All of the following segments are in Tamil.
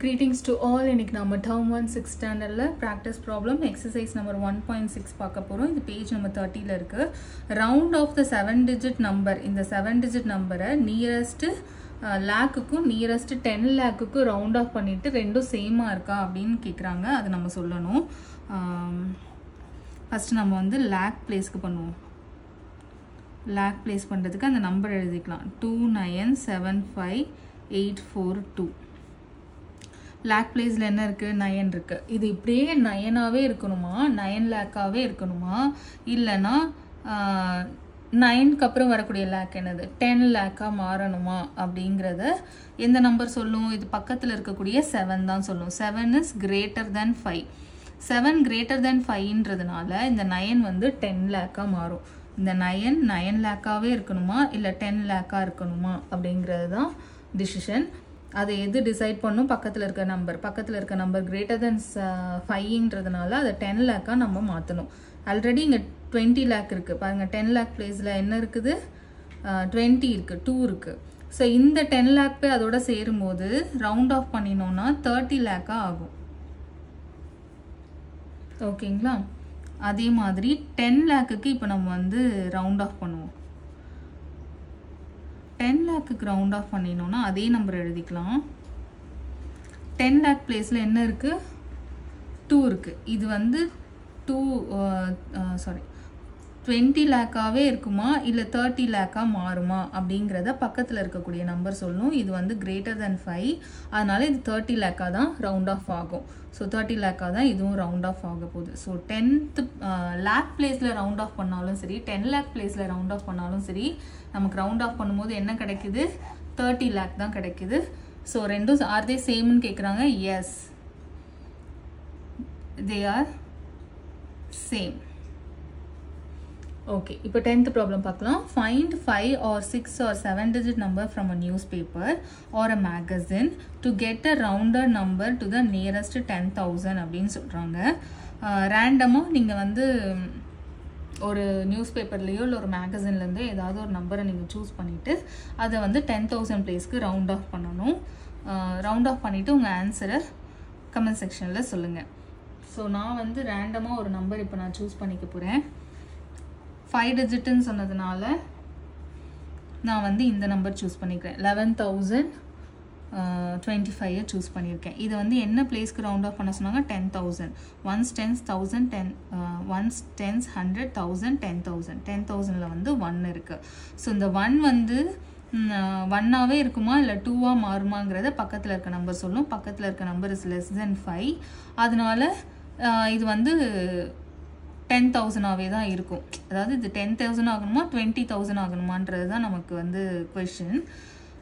Greetings to all. இன்னைக்கு நம்ம term 1 6th standardல practice problem exercise number 1.6 பார்க்க போறோம். இது பேஜ் நம்பர் 30ல இருக்கு. Round of the 7 digit number. இந்த 7 digit number nearest லாக்குக்கும் nearest 10 லாக்குக்கு ரவுண்ட் ஆஃப் பண்ணிட்டு ரெண்டும் சேமா இருக்கா அப்படினு கேக்குறாங்க. அது நம்ம சொல்லணும். ஃபர்ஸ்ட் நம்ம வந்து லாக் பிளேஸ்க்கு பண்ணுவோம். லாக் பிளேஸ் பண்றதுக்கு அந்த நம்பர் எழுதிக்கலாம். 2975842. லாக் பிளேஸ்ல என்ன இருக்கு? 9 இருக்கு. இது இப்படியே 9ஆவே இருக்கணுமா? 9 லாக்காவே இருக்கணுமா? இல்லனா 9க்கு அப்புறம் வரக்கூடிய லாக் என்னது? 10 லாக்கா மாறணுமா அப்படிங்கறத எந்த நம்பர் சொல்லும்? இது பக்கத்துல இருக்கக்கூடிய 7 தான் சொல்லும். 7 is greater than 5. 7 greater than 5ன்றதுனால இந்த 9 வந்து 10 லாக்கா மாறும். இந்த 9 லாக்காவே இருக்கணுமா இல்ல 10 லாக்கா இருக்கணுமா அப்படிங்கிறது தான் டிசிஷன். அது எது டிசைட் பண்ணும்? பக்கத்துல இருக்க நம்பர். பக்கத்துல இருக்க நம்பர் greater than 5ன்றதுனால அதை 10 லாக்கா நம்ம மாத்தணும். ஆல்ரெடி இங்க 20 லாக் இருக்கு. பாருங்க 10 லாக் பிளேஸ்ல என்ன இருக்குது? 20 இருக்கு, 2 இருக்கு. சோ இந்த 10 லாக் போய் அதோட சேரும்போது ரவுண்ட் ஆஃப் பண்ணினோம்னா 30 லாக்கா ஆகும். ஓகேங்களா? அதே மாதிரி 10 லாக்குக்கு இப்போ நம்ம வந்து ரவுண்ட் ஆஃப் பண்ணுவோம். 10 லாக்குக்கு ரவுண்ட் ஆஃப் பண்ணினோம்னா அதே நம்பர் எழுதிக்கலாம். 10 லாக் பிளேஸ்ல என்ன இருக்கு? 2 இருக்கு. இது வந்து 20 லாக்காவே இருக்குமா இல்ல 30 லாக்கா மாறுமா அப்படிங்கறத பக்கத்துல இருக்கக்கூடிய நம்பர் சொல்லணும். இது வந்து greater than 5, அதனால இது 30 லாக்கா தான் ரவுண்ட் ஆஃப் ஆகும். சோ 30 லாக்கா தான் இதுவும் ரவுண்ட் ஆஃப் ஆக போகுது. சோ 10th லாக் பிளேஸ்ல ரவுண்ட் ஆஃப் பண்ணாலும் சரி, 10 லாக் பிளேஸ்ல ரவுண்ட் ஆஃப் பண்ணாலும் சரி, நமக்கு ரவுண்ட் ஆஃப் பண்ணும்போது என்ன கிடைக்குது? 30 லாக் தான் கிடைக்குது. சோ ரெண்டும் are they same ன்னு கேக்குறாங்க. yes, they are same. Okay, இப்போ 10th problem பார்க்கலாம். Find 5 or 6 or 7 digit number from a newspaper or a magazine to get a rounded number to the nearest 10,000 அப்படின்னு சொல்றாங்க. ரேண்டமா நீங்க வந்து ஒரு நியூஸ் பேப்பர்லயோ இல்ல ஒரு மேகசின்ல இருந்து ஏதாவது ஒரு நம்பரை நீங்க சூஸ் பண்ணிட்டு அதை வந்து 10,000 பிளேஸ்க்கு ரவுண்ட் ஆஃப் பண்ணணும். ரவுண்ட் ஆஃப் பண்ணிட்டு உங்க ஆன்சரை கமெண்ட் செக்ஷன்ல சொல்லுங்க. ஸோ நான் வந்து ரேண்டமா ஒரு நம்பர் இப்போ நான் சூஸ் பண்ணிக்க போறேன். 5 டிஜிட்னு சொன்னதுனால நான் வந்து இந்த நம்பர் சூஸ் பண்ணிக்கிறேன். 11,025 சூஸ் பண்ணியிருக்கேன். இது வந்து என்ன பிளேஸ்க்கு ரவுண்ட் ஆஃப் பண்ண சொன்னாங்க? 10,000. Once tense 1000, 10 once tense 100, 1000, 10,000. 10,000ல வந்து 1 இருக்கு. ஸோ இந்த 1 வந்து 1ஆவே இருக்குமா இல்ல 2ஆ மாறுமாங்கிறத பக்கத்துல இருக்க நம்பர் சொல்லும். பக்கத்துல இருக்க நம்பர் இஸ் less than 5. அதனால இது வந்து 10,000ஆவே தான் இருக்கும். அதாவது இது 10,000 ஆகணுமா 20,000 ஆகணுமான்றது தான் நமக்கு வந்து क्वेश्चन.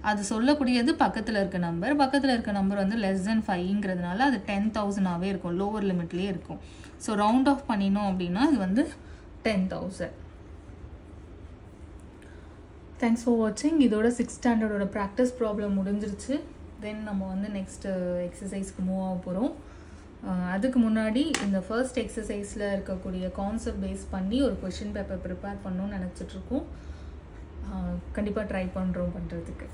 அது சொல்லக்கூடியது பக்கத்துல இருக்க நம்பர். பக்கத்துல இருக்க நம்பர் வந்து less than 5ங்கிறதுனால அது 10,000ஆவே இருக்கும். லோவர் லிமிட்லயே இருக்கும். சோ ரவுண்ட் ஆஃப் பண்ணினோம் அப்படினா இது வந்து 10,000. Thanks for watching. இதோட 6th ஸ்டாண்டர்டோட practice problem முடிஞ்சிருச்சு. தென் நம்ம வந்து நெக்ஸ்ட் எக்ஸசைஸ்க்கு மூவ் ஆக போறோம். அதுக்கு முன்னாடி இந்த ஃபர்ஸ்ட் எக்ஸசைஸ்ல இருக்கக்கூடிய கான்செப்ட் பேஸ் பண்ணி ஒரு क्वेश्चन பேப்பர் ப்ரிப்பேர் பண்ணனும்னு நினைச்சிட்டு இருக்கோம். கண்டிப்பா ட்ரை பண்றதுக்கு